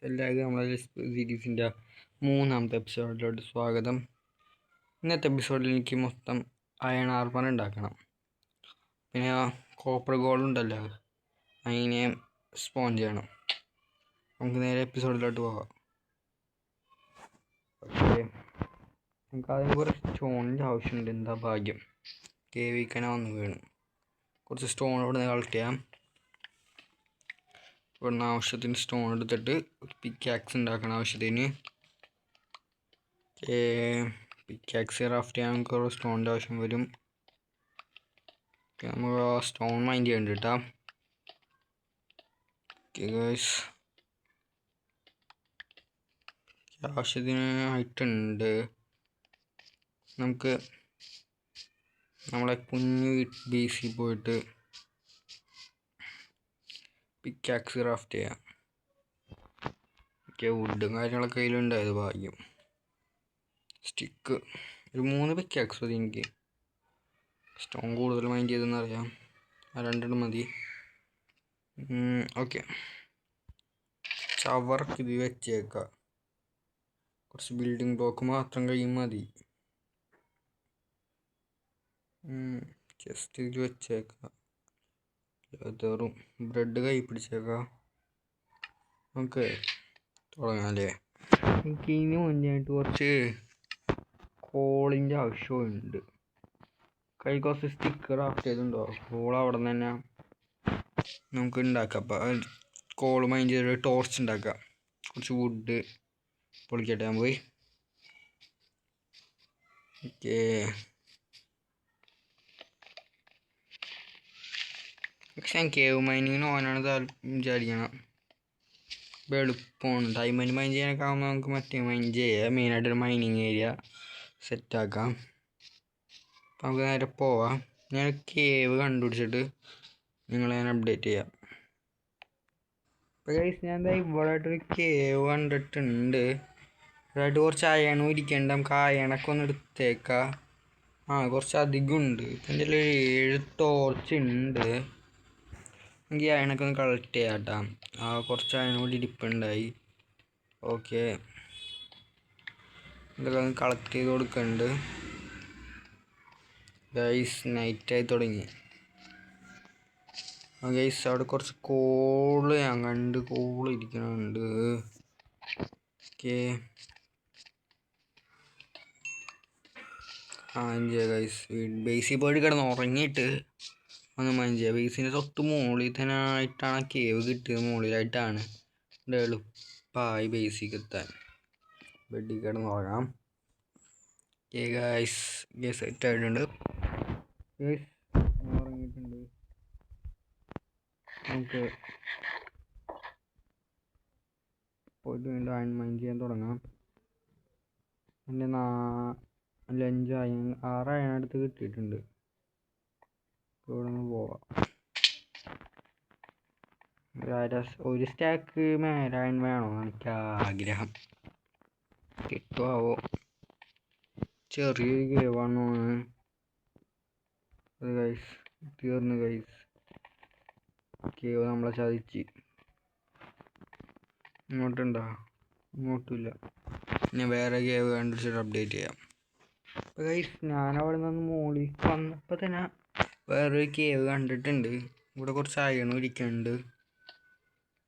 എല്ലാവർക്കും നമ്മളെ സീരീസിൻ്റെ 3-ാമത്തെ എപ്പിസോഡിലോട്ട് സ്വാഗതം. ഇന്നത്തെ എപ്പിസോഡിൽ എനിക്ക് മൊത്തം അയൺ ആർമർ ഉണ്ടാക്കണം. പിന്നെ കോപ്പർ ഗോൾഡ് ഉണ്ടല്ലോ, അതിനെ സ്പോൺ ചെയ്യണം. നമുക്ക് നേരെ എപ്പിസോഡിലോട്ട് പോകാം. ഓക്കെ, നമുക്ക് അതിന് കുറച്ച് സ്റ്റോണിൻ്റെ ആവശ്യമുണ്ട്. എന്താ ഭാഗ്യം, കേവിക്കനെ വന്ന് വീണ്. കുറച്ച് സ്റ്റോൺ ഇവിടെ നിന്ന് കളക്ട് ചെയ്യാം. ഇവിടുന്ന് ആവശ്യത്തിന് സ്റ്റോൺ എടുത്തിട്ട് പിക്കാക്സ് ഉണ്ടാക്കണം. ആവശ്യത്തിന് പിക്കാക്സ് ക്രാഫ്റ്റ് ചെയ്യാൻ നമുക്ക് കുറേ സ്റ്റോണിൻ്റെ ആവശ്യം വരും. നമുക്ക് സ്റ്റോൺ മൈൻഡ് ചെയ്യണ്ട കേട്ടോ. ഗൈസ്, ആവശ്യത്തിന് ആയിട്ടുണ്ട്. നമുക്ക് നമ്മളെ കുഞ്ഞു ബേസിൽ പോയിട്ട് പിക്കാക്സ് ക്രാഫ്റ്റ് ചെയ്യാം. വുഡും കാര്യങ്ങളൊക്കെ കയ്യിലുണ്ടായത് ഭാഗ്യം. സ്റ്റിക്ക് ഒരു 3 പിക്കാക്സ് മതി എനിക്ക്. സ്റ്റോൺ കൂടുതൽ മൈൻഡ് ചെയ്തെന്നറിയാം. 2 മതി. ഓക്കെ, ചവർക്ക് ഇത് വെച്ചേക്കാം. കുറച്ച് ബിൽഡിംഗ് ബ്ലോക്ക് മാത്രം കഴിയും മതി. ജസ്റ്റ് ഇത് വെച്ചേക്കാം. ലെതറും ബ്രെഡ് കൈ പിടിച്ചേക്കാം. നമുക്ക് തുടങ്ങാം അല്ലേ. എനിക്ക് ഇതിന് മുന്നായിട്ട് കുറച്ച് കോളിൻ്റെ ആവശ്യമുണ്ട്. കൈ കുറച്ച് സ്റ്റിക്കർ ക്രാഫ്റ്റ് ചെയ്തിട്ടുണ്ടോ? കോൾ അവിടെ നിന്ന് തന്നെ നമുക്ക് ഉണ്ടാക്കാം. അപ്പം കോൾ മൈൻഡ് ചെയ്തിട്ട് ടോർച്ച് ഉണ്ടാക്കാം. കുറച്ച് വുഡ് പൊളിക്കട്ടെ ഞാൻ പോയി. ഓക്കേ, പക്ഷെ ഞാൻ കേവ് മൈനിങ്ങിന് ഓനാണ് വിചാരിക്കണം. ഇപ്പോൾ എളുപ്പമാണ്. ഡയമണ്ട് മൈൻ ചെയ്യാനൊക്കെ ആകുമ്പോൾ നമുക്ക് മറ്റേ മൈൻ ചെയ്യാം. മെയിനായിട്ടൊരു മൈനിങ് ഏരിയ സെറ്റാക്കാം. അപ്പം നമുക്ക് നേരെ പോവാം. ഞാൻ കേവ് കണ്ടുപിടിച്ചിട്ട് നിങ്ങളെ ഞാൻ അപ്ഡേറ്റ് ചെയ്യാം. അപ്പോൾ ഗൈസ്, ഞാൻ എന്താ ഇവിടെ ആയിട്ടൊരു കേവ് കണ്ടിട്ടുണ്ട്. ഇതായിട്ട് കുറച്ച് അയണും ഇരിക്കേണ്ട. നമുക്ക് അയണൊക്കെ ഒന്ന് എടുത്തേക്കാം. കുറച്ച് അധികം ഉണ്ട്. ഇപ്പം എൻ്റെ 7 ടോർച്ച് ഉണ്ട്. എനിക്ക് അയണൊക്കെ ഒന്ന് കളക്ട് ചെയ്യാം കേട്ടോ. കുറച്ച് അയൺ കൂടി ഇരിപ്പുണ്ടായി. ഓക്കെ, ഇതൊക്കെ ഒന്ന് കളക്ട് ചെയ്ത് കൊടുക്കുന്നുണ്ട്. ഗൈസ്, നൈറ്റായി തുടങ്ങി. ഗൈസ്, അവിടെ കുറച്ച് കോള് ഞാൻ കണ്ട്. കോള് ഇരിക്കുന്നുണ്ട്. ഓക്കെ, ഗൈസ്, ബേസിൽ പോയിട്ട് കിടന്ന് ഉറങ്ങിയിട്ട് ഒന്ന് മൈൻഡ് ചെയ്യുക. ബേസിൻ്റെ തൊട്ട് മുകളിൽ തന്നെ ആയിട്ടാണ് കേവ് കിട്ടിയത്. മുകളിലായിട്ടാണ്. എളുപ്പമായി ബേസിക്ക് എത്താൻ. ബെഡിൽ കിടന്ന് ഉറങ്ങാം. ഓക്കെ ഗൈസ്, സെറ്റ് ആയിട്ടുണ്ട്. ഗൈസ്, ഉറങ്ങിയിട്ടുണ്ട്. നമുക്ക് പോയിട്ട് വീണ്ടും അയൺ മൈൻഡ് ചെയ്യാൻ തുടങ്ങാം. എൻ്റെ 5 6 അയണടുത്ത് കിട്ടിയിട്ടുണ്ട്. ഇവിടെ നിന്ന് പോവാം. ഒരു സ്റ്റാക്ക് മേലായൺ വേണോ എനിക്ക് ആഗ്രഹം. കിട്ടുമോ? ചെറിയൊരു കേവാണോ അത് ഗൈസ്. തീർന്നു ഗൈസ്, കേവ് നമ്മളെ ചതിച്ച്. ഇങ്ങോട്ടുണ്ടോ? ഇങ്ങോട്ടുമില്ല. ഞാൻ വേറെ കേവ് കണ്ടുപിടിച്ചിട്ട് അപ്ഡേറ്റ് ചെയ്യാം. അപ്പോൾ ഗൈസ്, ഞാനവിടെ നിന്ന് മുകളിൽ വന്നപ്പോൾ തന്നെ വേറൊരു കേവ് കണ്ടിട്ടുണ്ട്. ഇവിടെ കുറച്ച് അയണും ഇരിക്കുന്നുണ്ട്.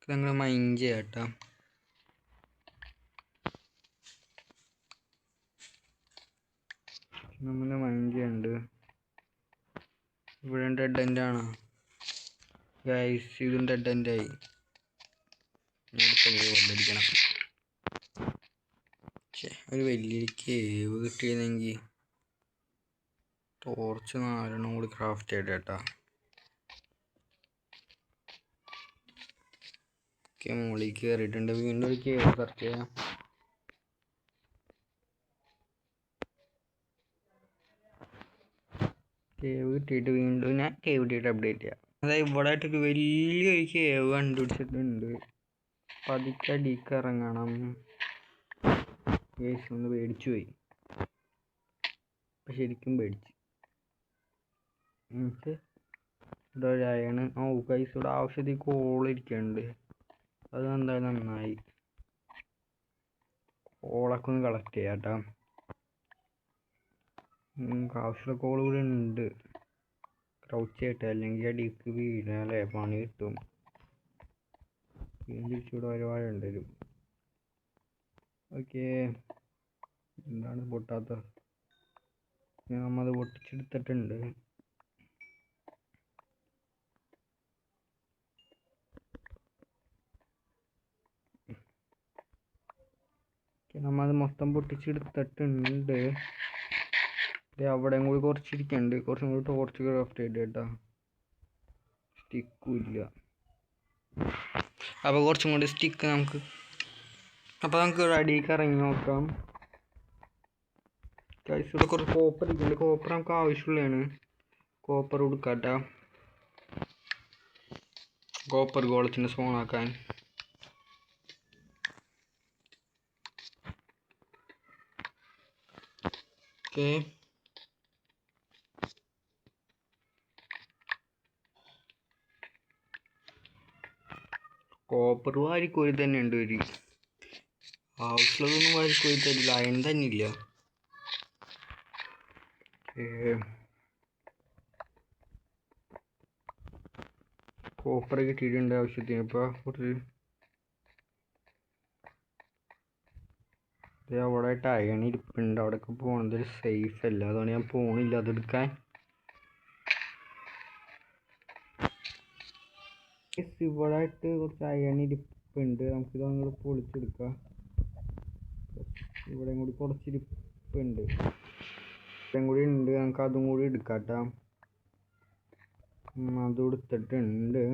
നിങ്ങൾ മൈൻഡ് ചെയ്യാം കേട്ടോ. നമ്മൾ മൈൻഡ് ചെയ്യുന്നുണ്ട്. ഇവിടെ ഡെഡ് എൻഡ് ആണ് ഗൈസ്. ഇതും ഡെഡ് എൻഡായി. അടിക്കണം. ഒരു വലിയൊരു കേവ് കിട്ടിയിരുന്നെങ്കിൽ ടോർച്ച് 4 കൂടി ക്രാഫ്റ്റ് ചെയ്യട്ടെ കേട്ടോ. ഓക്കെ, മുകളിൽ കയറിയിട്ടുണ്ട്. വീണ്ടും ഒരു കേവ് സെർച്ച് ചെയ്യാം. കേവ് കിട്ടിയിട്ട് വീണ്ടും ഞാൻ കേവ് കിട്ടിയിട്ട് അപ്ഡേറ്റ് ചെയ്യാം. അതായത് ഇവിടെ ആയിട്ടൊരു വലിയൊരു കേവ് കണ്ടുപിടിച്ചിട്ടുണ്ട്. പതുക്കെ അടിക്ക് ഇറങ്ങണം. ഗൈസ്, ഒന്ന് പേടിച്ചു പോയി. അപ്പം ശരിക്കും പേടിച്ച്. എന്നിട്ട് ഇവിടെ ഒരു അയണ്. ഗൈസ്, ഇവിടെ ആവശ്യത്തിൽ കോളിരിക്കുന്നുണ്ട്. അത് എന്തായാലും നന്നായി. കോളൊക്കെ ഒന്ന് കളക്ട് ചെയ്യാം കേട്ടോ. ആവശ്യമുള്ള കോൾ കൂടെ ഉണ്ട്. ക്രൗച്ച് ചെയ്യട്ടെ, അല്ലെങ്കിൽ അടിക്ക് വീഴാല്ലേ, പണി കിട്ടും. തിരിച്ചുകൂടെ ഒരുപാട് വരും. ഓക്കെ, എന്താണ് പൊട്ടാത്ത? നമ്മത് പൊട്ടിച്ചെടുത്തിട്ടുണ്ട്. നമ്മത് മൊത്തം പൊട്ടിച്ചെടുത്തിട്ടുണ്ട്. അവിടെയും കൂടി കുറച്ചിരിക്കുന്നുണ്ട്. കുറച്ചും കൂടി ടോർച്ച് ക്രാഫ്റ്റ് ചെയ്ത് കേട്ടോ. സ്റ്റിക്കും ഇല്ല. അപ്പോൾ കുറച്ചും കൂടി സ്റ്റിക്ക് നമുക്ക് ഒരു അടിയിലേക്ക് ഇറങ്ങി നോക്കാം. ഇവിടെ കുറച്ച് കോപ്പർ ഇരിക്കുന്നുണ്ട്. കോപ്പർ നമുക്ക് ആവശ്യമുള്ളതാണ്. കോപ്പർ കൊടുക്കാട്ടോ. കോപ്പർ ഗോളത്തിൻ്റെ സ്പോണാക്കാൻ. ഓക്കെ, കോപ്പർ വാരിക്കോരി തന്നെ ഉണ്ട്. ഒരു ആവശ്യമുള്ളതൊന്നും വാരിക്കോരി തരില്ല. അയൺ തന്നെ ഇല്ല. കോപ്പർ കിട്ടിയിട്ടുണ്ട് ആവശ്യത്തിന്. ഇപ്പോൾ കുറച്ച് അവിടെ അയൺ ഇരിപ്പുണ്ട്. അവിടെയൊക്കെ പോകുന്നത് സേഫ് അല്ല, അതുകൊണ്ട് ഞാൻ പോണില്ല അതെടുക്കാൻ. ഇവിടെ ആയിട്ട് കുറച്ച് അയൺ ഇരിപ്പുണ്ട്. നമുക്കിത് അങ്ങോട്ട് പൊളിച്ചെടുക്കാം. ഇവിടെ കൂടി കുറച്ചിരിപ്പുണ്ട്. ഇവിടെയും കൂടി ഉണ്ട്. നമുക്ക് അതും കൂടി എടുക്കാട്ടോ. അത് എടുത്തിട്ടുണ്ട്.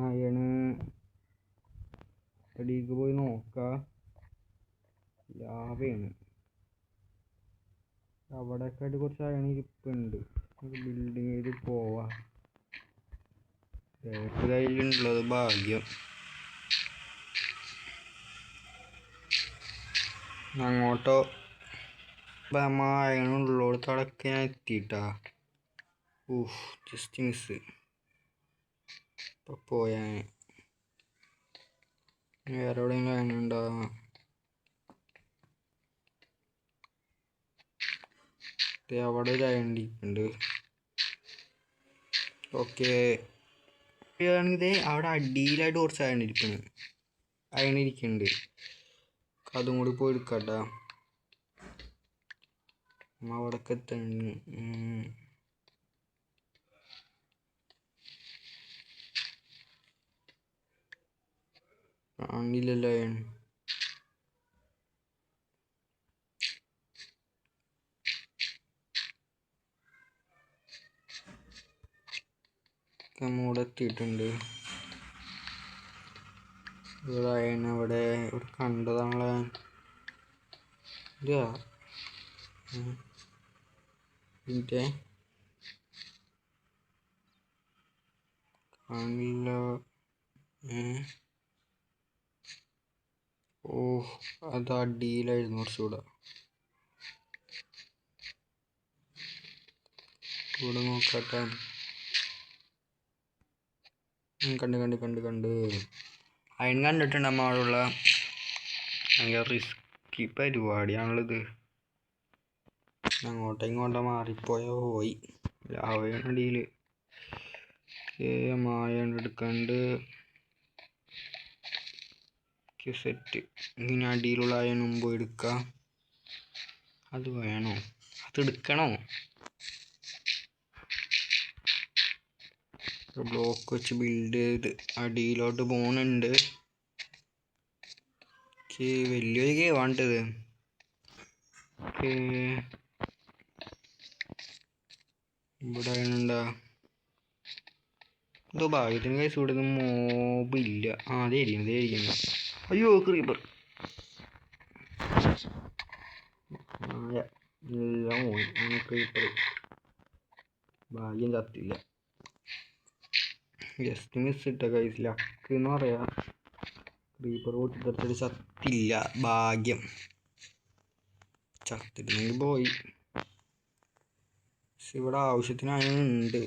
അയണ് അടിയിലേക്ക് പോയി നോക്കാം. ലാവയാണ്. അവിടെയൊക്കെ ആയിട്ട് കുറച്ച് അയൺ ഇരിപ്പുണ്ട്. ബിൽഡിങ് ചെയ്ത് പോവാം. കയ്യിലുള്ളത് ഭാഗ്യം. അങ്ങോട്ടോ അയണുള്ളോടത്തോടൊക്കെ ഞാൻ എത്തിയിട്ടാ. Just miss. ഇപ്പം പോയാ വേറെ എവിടെയെങ്കിലും അയണുണ്ടോ? അവിടെ ഒരു അയൺ ഇരിപ്പുണ്ട്. ഓക്കെ, ആണെങ്കിൽ അവിടെ അടിയിലായിട്ട് കുറച്ച് അയണിരിക്കുന്നുണ്ട്. അതും കൂടി പോയി എടുക്കാട്ടാ. അവിടേക്ക് എത്തണ്ട്. കാണില്ലല്ലോ അയൺ. നമ്മൂടെ എത്തിയിട്ടുണ്ട്. ഇവിടെ അയൺ ഇവിടെ കണ്ടതാണല്ലോ. ഇല്ല, പിന്നെ കാണില്ല. അത് അടിയിലായിരുന്നു കുറച്ചുകൂടെ. ഇവിടെ നോക്കട്ടെ. കണ്ട് അയൺ കണ്ടിട്ടുണ്ട്. നമ്മൾ അവിടെയുള്ള ഭയങ്കര റിസ്കി പരിപാടിയാണുള്ളത്. അങ്ങോട്ടോ മാറിപ്പോയോ പോയി. ലാവയടിയിൽ അയൺ എടുക്കാണ്ട് സെറ്റ്. ഇങ്ങനെ അടിയിലുള്ള അയൺ മുമ്പ് എടുക്കാം. അത് വേണോ? അതെടുക്കണോ? ബ്ലോക്ക് വെച്ച് ബിൽഡ് ചെയ്ത് അടിയിലോട്ട് പോണുണ്ട്. വലിയൊരു വേണ്ടത്. ഇവിടെ ഉണ്ടാ എന്തോ ഭാഗ്യത്തിന് കഴിച്ച് ഇവിടെ മോബില്ല. അതേ ഇരിക്കുന്നു. അയ്യോ, ക്രീപ്പർ. എല്ലാം പോയി. ക്രീപ്പർ ഭാഗ്യം ചത്തില്ല. ജസ്റ്റ് മിസ് ഇട്ട കൈസ്. ലക്ക് എന്ന് പറയാ. ക്രീപ്പർ പൊട്ടിത്തെറിച്ചിട്ട് ചത്തില്ല. ഭാഗ്യം. ചത്തിട്ടുണ്ടെങ്കിൽ പോയി. ഇവിടെ ആവശ്യത്തിന് അതിനുണ്ട്.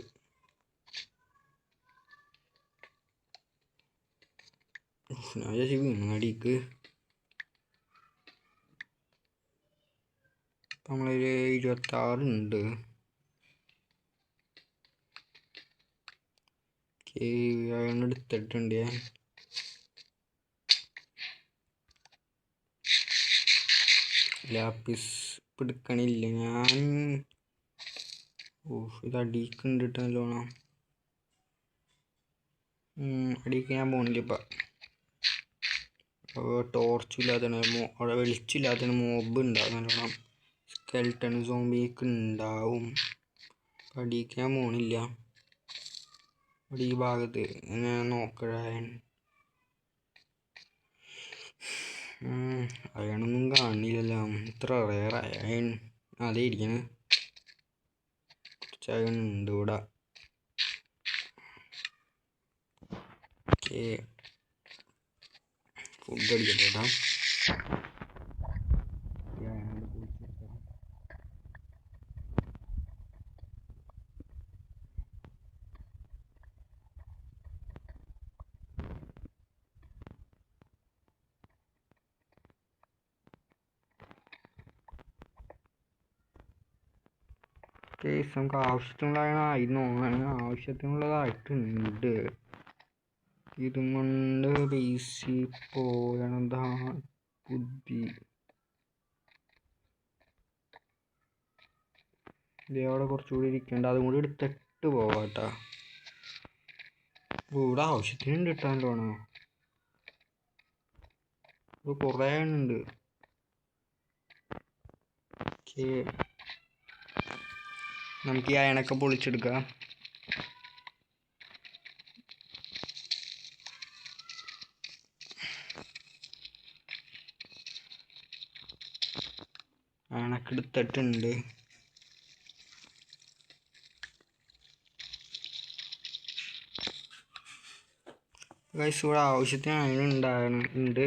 ഞാൻ ചേച്ചി വീണടിക്ക്. നമ്മളൊരു 26 ഉണ്ട്. എടുത്തിട്ടുണ്ട്. ലാപ്പിസ് എടുക്കണില്ല ഞാൻ. ഇത് അടിക്കുണ്ട് നല്ലോണം. അടിക്ക് ഞാൻ പോണില്ല ഇപ്പം. ടോർച്ചില്ലാത്തതാണ്, അവിടെ വെളിച്ചില്ലാത്തതാണ്. മോബ് ഉണ്ടാവും നല്ലോണം. സ്കെൽട്ടൺ സോംബിയൊക്കെ ഉണ്ടാവും. അടിക്ക് ഞാൻ പോണില്ല. അവിടെ ഈ ഭാഗത്ത് ഞാൻ നോക്കാൻ അയാളൊന്നും കാണില്ലല്ലോ. ഇത്ര റയറായ അതേ ഇരിക്കണ്. കുറച്ച് അയണുണ്ട് ഇവിടെ. Okay, food അടിക്കട്ടെ. കേസ് നമുക്ക് ആവശ്യത്തിനുള്ളതായിട്ടുണ്ട്. ഇതും കൊണ്ട് ബേസിൽ പോയണതാ ബുദ്ധി. ഇതവിടെ കുറച്ചുകൂടി ഇരിക്കണ്ട. അതും കൂടി എടുത്തിട്ട് പോവാട്ടാ. ഇവിടെ ആവശ്യത്തിനുണ്ട് ഇട്ടാണ്ടോണോ. ഇത് കുറേ ഉണ്ട്. ഓക്കെ, നമുക്ക് ഈ അയണൊക്കെ പൊളിച്ചെടുക്കാം. അയണൊക്കെ എടുത്തിട്ടുണ്ട്. ഗൈസ്, ഇവിടെ ആവശ്യത്തിന് അയണുണ്ട്.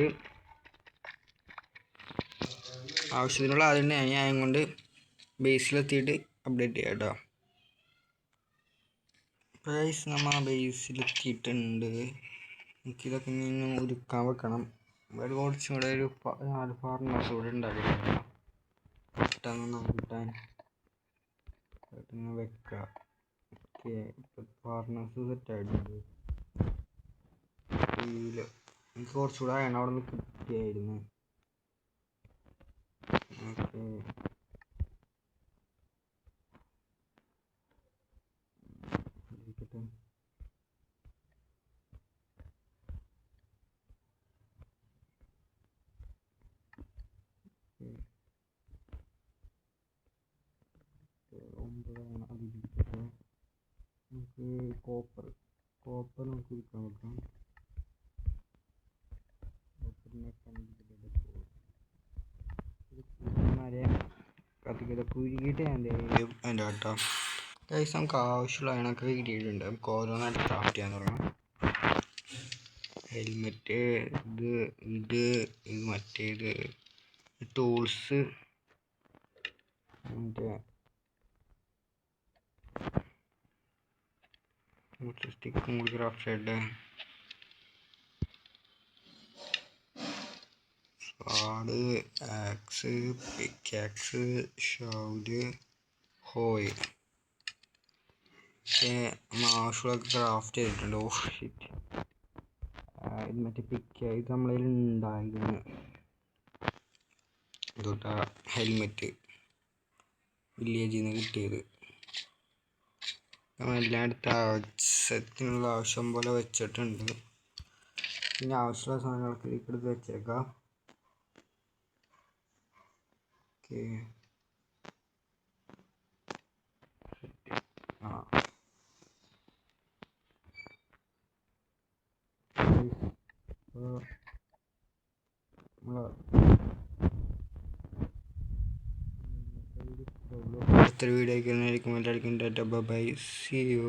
ആവശ്യത്തിനുള്ള അതിൻ്റെ അയൺ കൊണ്ട് ബേസിലെത്തിയിട്ട് അപ്ഡേറ്റ് ചെയ്യാം കേട്ടോ. ഗൈസ്, നമ്മൾ ബേസിലെത്തിയിട്ടുണ്ട്. എനിക്കിതൊക്കെ ഇനി ഒരുക്കാൻ വെക്കണം. ഇവിടെ കുറച്ചും കൂടെ ഒരു 4 ഫാർമേഴ്സ് കൂടെ ഉണ്ടാക്കിയിട്ടുണ്ട്. പെട്ടെന്ന് കിട്ടാൻ പെട്ടെന്ന് വെക്കാം. ഓക്കെ, ഇപ്പോൾ ഫാർമേഴ്സ് സെറ്റായിട്ടുണ്ട്. എനിക്ക് കുറച്ചുകൂടെ അയൺ അവിടെ നിന്ന് കിട്ടിയായിരുന്നു. ഓക്കെ, നമുക്ക് കോപ്പർ നമുക്ക് വിൽക്കാൻ വെക്കാം. കുരുകിയിട്ട് ഞാൻ അതിൻ്റെ കേട്ടോ. ഗൈസ്, നമുക്ക് ആവശ്യമുള്ള അതിനൊക്കെ കിട്ടിയിട്ടുണ്ട്. നമുക്ക് ഓരോന്നായിട്ട് ക്രാഫ്റ്റ് ചെയ്യാൻ തുടങ്ങാം. ഹെൽമെറ്റ്, ഇത് മറ്റേത് ടൂൾസ്, മറ്റേ സ്റ്റിക്കും കൂടി ക്രാഫ്റ്റ് ചെയ്യട്ടെ. സ്വാഡ്, ആക്സ്, പിക്കാക്സ്, ഷൗഡ്, ഹോയ്. ആവശ്യമുള്ളതൊക്കെ ക്രാഫ്റ്റ് ചെയ്തിട്ടുണ്ട്. ഷിറ്റ്, ഇത് മറ്റേ ഇത് നമ്മളതിൽ ഉണ്ടായിരുന്നു. ഇതൊട്ടാ ഹെൽമെറ്റ് വില്ലേജിൽ നിന്ന് കിട്ടിയത്. നമ്മളെല്ലായിടത്തും ആവശ്യത്തിനുള്ള ആവശ്യം പോലെ വെച്ചിട്ടുണ്ട്. പിന്നെ ആവശ്യമുള്ള സാധനങ്ങളൊക്കെ എടുത്ത് വെച്ചേക്കാം. ഓക്കെ, അടുത്തൊരു വീഡിയോ ആയിരിക്കും. എല്ലാവർക്കും ടാറ്റ, ബൈ, സീ യു.